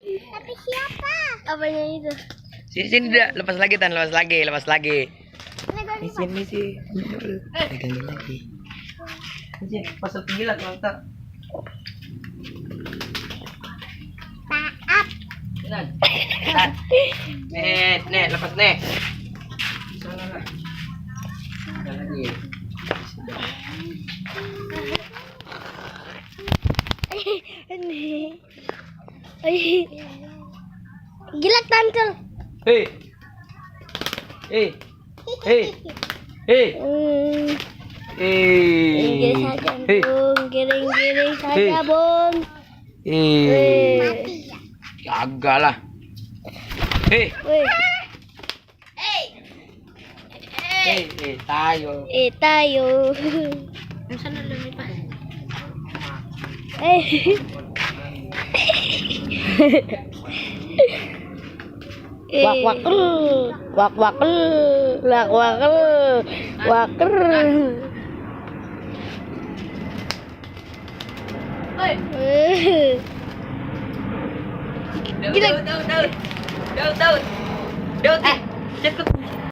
Tapi siapa? Apanya itu? Sini sini udah lepas lagi Tan, lepas lagi. Ini gue Di sini sih. Pegangin lagi. Ini pasal penjilat mantap. maaf. Tan. Nih, lepas nih. Sana lah. Ada lagi. Ini. Gila tantul. Hei. Hei. Hei. Hei. Giring saja, Hei. Bung. Giring saja, Hei. Bung. Mati ya. Kagak lah. Hei. Wih. Tayo. Tayo. Wak wakel, wak wakel, lak wakel, waker. Daud. Daud. Cepet.